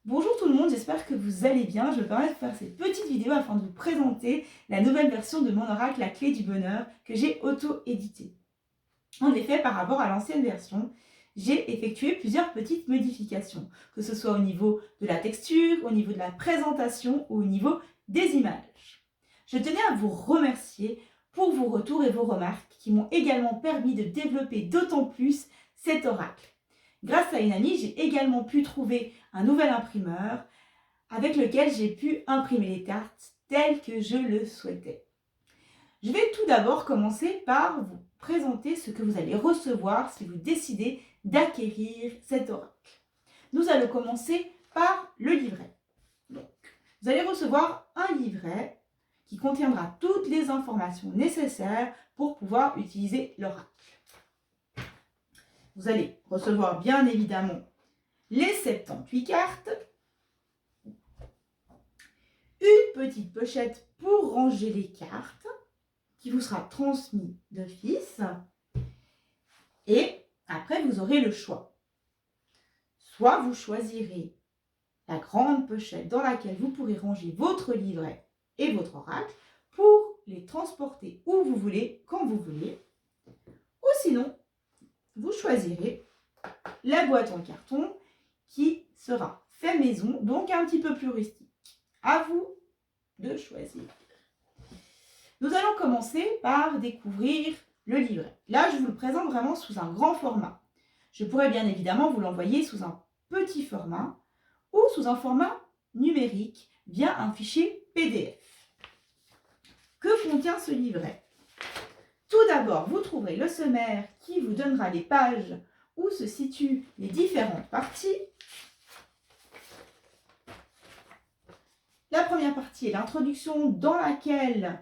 Bonjour tout le monde, j'espère que vous allez bien. Je me permets de faire cette petite vidéo afin de vous présenter la nouvelle version de mon oracle, la clé du bonheur, que j'ai auto-édité. En effet, par rapport à l'ancienne version, j'ai effectué plusieurs petites modifications, que ce soit au niveau de la texture, au niveau de la présentation ou au niveau des images. Je tenais à vous remercier pour vos retours et vos remarques qui m'ont également permis de développer d'autant plus cet oracle. Grâce à une amie, j'ai également pu trouver un nouvel imprimeur avec lequel j'ai pu imprimer les cartes telles que je le souhaitais. Je vais tout d'abord commencer par vous présenter ce que vous allez recevoir si vous décidez d'acquérir cet oracle. Nous allons commencer par le livret. Donc, vous allez recevoir un livret qui contiendra toutes les informations nécessaires pour pouvoir utiliser l'oracle. Vous allez recevoir bien évidemment les 78 cartes, une petite pochette pour ranger les cartes qui vous sera transmise d'office, et après vous aurez le choix. Soit vous choisirez la grande pochette dans laquelle vous pourrez ranger votre livret et votre oracle pour les transporter où vous voulez, quand vous voulez, ou sinon vous choisirez la boîte en carton qui sera fait maison, donc un petit peu plus rustique. À vous de choisir. Nous allons commencer par découvrir le livret. Là, je vous le présente vraiment sous un grand format. Je pourrais bien évidemment vous l'envoyer sous un petit format ou sous un format numérique via un fichier PDF. Que contient ce livret? Tout d'abord, vous trouverez le sommaire qui vous donnera les pages où se situent les différentes parties. La première partie est l'introduction dans laquelle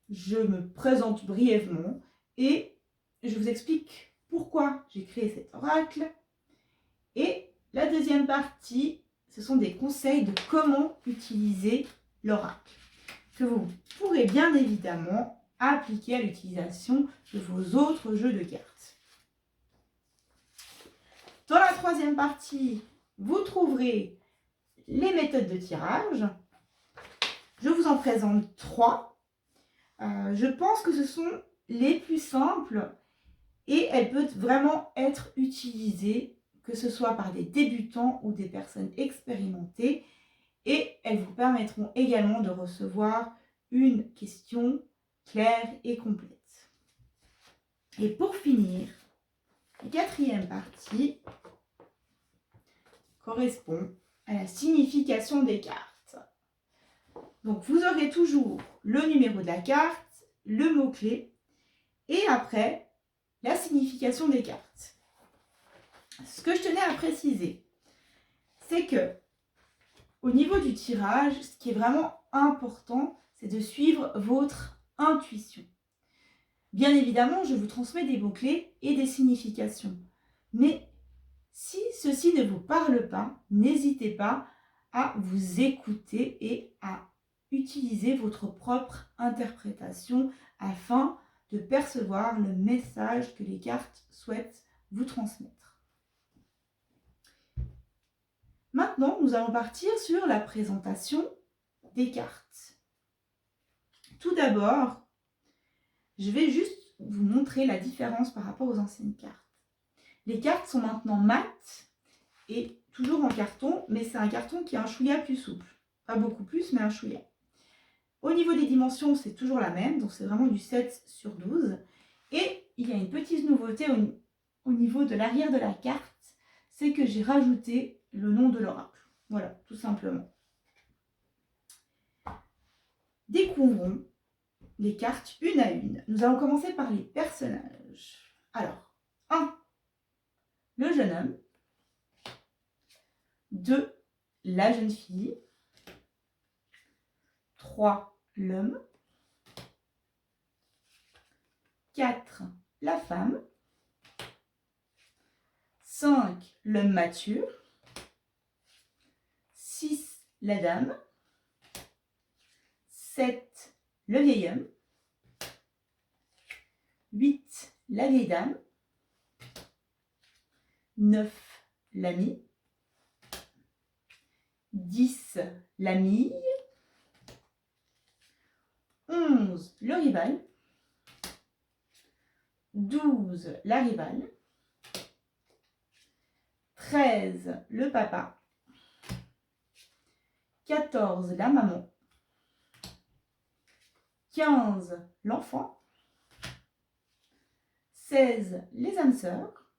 je me présente brièvement et je vous explique pourquoi j'ai créé cet oracle. Et la deuxième partie, ce sont des conseils de comment utiliser l'oracle, que vous pourrez bien évidemment appliquer à l'utilisation de vos autres jeux de cartes. Dans la troisième partie, vous trouverez les méthodes de tirage. Je vous en présente 3. Je pense que ce sont les plus simples et elles peuvent vraiment être utilisées, que ce soit par des débutants ou des personnes expérimentées, et elles vous permettront également de recevoir une question claire et complète. Et pour finir, la quatrième partie correspond à la signification des cartes. Donc vous aurez toujours le numéro de la carte, le mot-clé, et après, la signification des cartes. Ce que je tenais à préciser, c'est que au niveau du tirage, ce qui est vraiment important, c'est de suivre votre intuition. Bien évidemment, je vous transmets des mots-clés et des significations. Mais si ceci ne vous parle pas, n'hésitez pas à vous écouter et à utiliser votre propre interprétation afin de percevoir le message que les cartes souhaitent vous transmettre. Maintenant, nous allons partir sur la présentation des cartes. Tout d'abord, je vais juste vous montrer la différence par rapport aux anciennes cartes. Les cartes sont maintenant mates et toujours en carton, mais c'est un carton qui est un chouïa plus souple. Pas beaucoup plus, mais un chouïa. Au niveau des dimensions, c'est toujours la même, donc c'est vraiment du 7/12. Et il y a une petite nouveauté au niveau de l'arrière de la carte, c'est que j'ai rajouté le nom de l'oracle. Voilà, tout simplement. Découvrons les cartes une à une. Nous allons commencer par les personnages. Alors, 1. Le jeune homme. 2. La jeune fille. 3. L'homme. 4. La femme. 5. L'homme mature. 6. La dame. 7. Le vieil homme. 8. La vieille dame. 9. L'ami. 10, l'ami. 11, le rival. 12, la rivale. 13, le papa. 14, la maman. 15, l'enfant. 16, les âmes sœurs.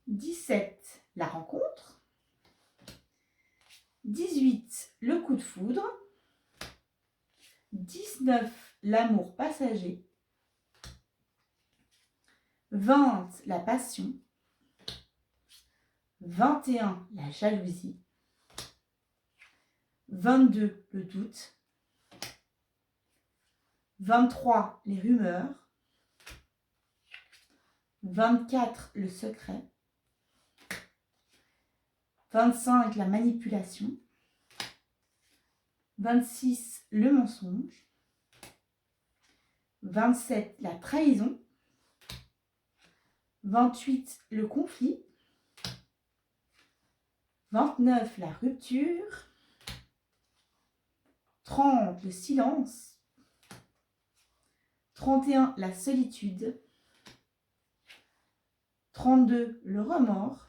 17, la rencontre. 18, le coup de foudre. 19, l'amour passager. 20, la passion. 21, la jalousie. 22, le doute. 23, les rumeurs. 24, le secret. 25, la manipulation. 26, le mensonge. 27, la trahison. 28, le conflit. 29, la rupture. 30, le silence. 31, la solitude. 32, le remords.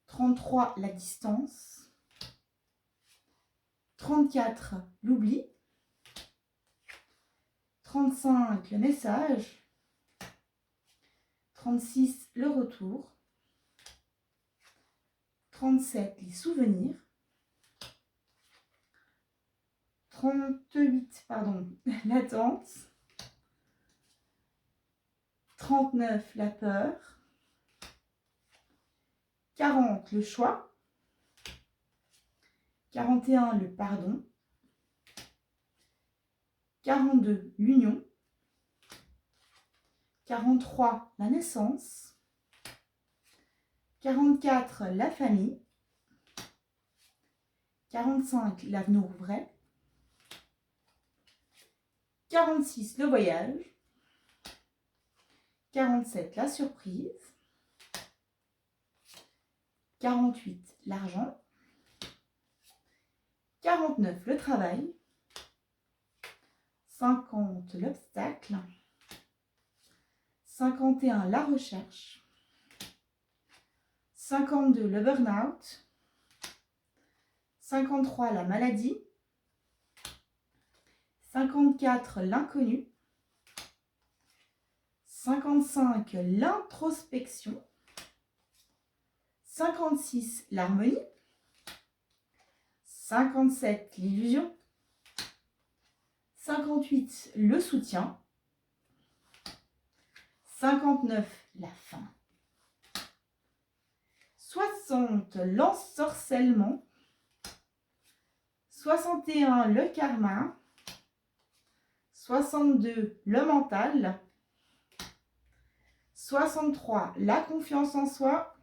33, la distance. 34, l'oubli. 35, le message. 36, le retour. 37, les souvenirs. 38, pardon, l'attente. 39, la peur. 40, le choix. 41, le pardon. 42, l'union. 43, la naissance. 44, la famille. 45, l'avenir vrai. 46, le voyage. 47, la surprise. 48, l'argent. 49, le travail. 50, l'obstacle. 51, la recherche. 52, le burn-out. 53, la maladie. 54, l'inconnu. 55, l'introspection. 56, l'harmonie. 57, l'illusion. 58, le soutien. 59, la fin. 60, l'ensorcellement. 61, le karma. 62, le mental. 63, la confiance en soi.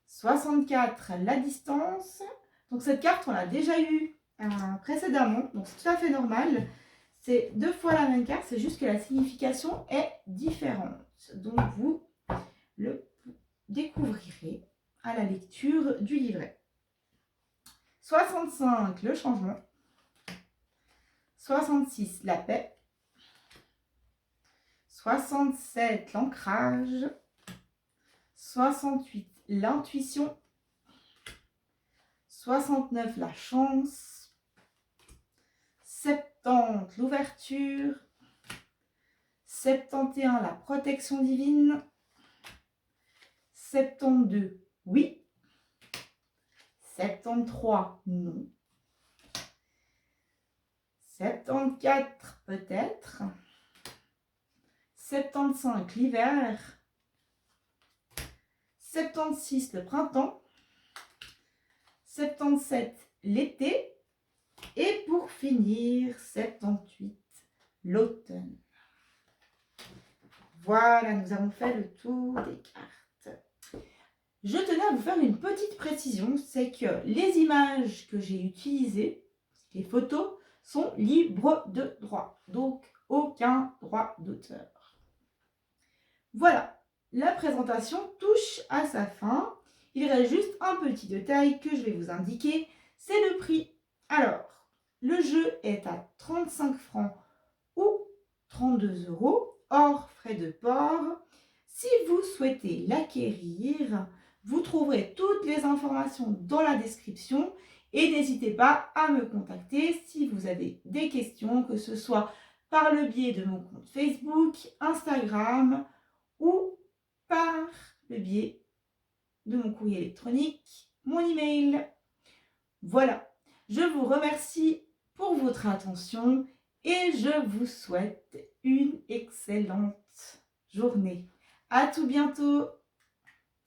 64, la distance. Donc cette carte, on l'a déjà eue précédemment, donc c'est tout à fait normal. C'est 2 fois la même carte, c'est juste que la signification est différente. Donc vous le découvrirez à la lecture du livret. 65, le changement. 66, la paix. 67, l'ancrage. 68, l'intuition. 69, la chance. 70, l'ouverture. 71, la protection divine. 72, oui. 73, non. 74, peut-être. 75, l'hiver. 76, le printemps. 77, l'été. Et pour finir, 78, l'automne. Voilà, nous avons fait le tour des cartes. Je tenais à vous faire une petite précision, c'est que les images que j'ai utilisées, les photos, sont libres de droit. Donc, aucun droit d'auteur. Voilà, la présentation touche à sa fin. Il reste juste un petit détail que je vais vous indiquer, c'est le prix. Alors, le jeu est à 35 francs ou 32 euros, hors frais de port. Si vous souhaitez l'acquérir, vous trouverez toutes les informations dans la description et n'hésitez pas à me contacter si vous avez des questions, que ce soit par le biais de mon compte Facebook, Instagram ou par le biais de mon courrier électronique, mon email. Voilà, je vous remercie pour votre attention et je vous souhaite une excellente journée. À tout bientôt!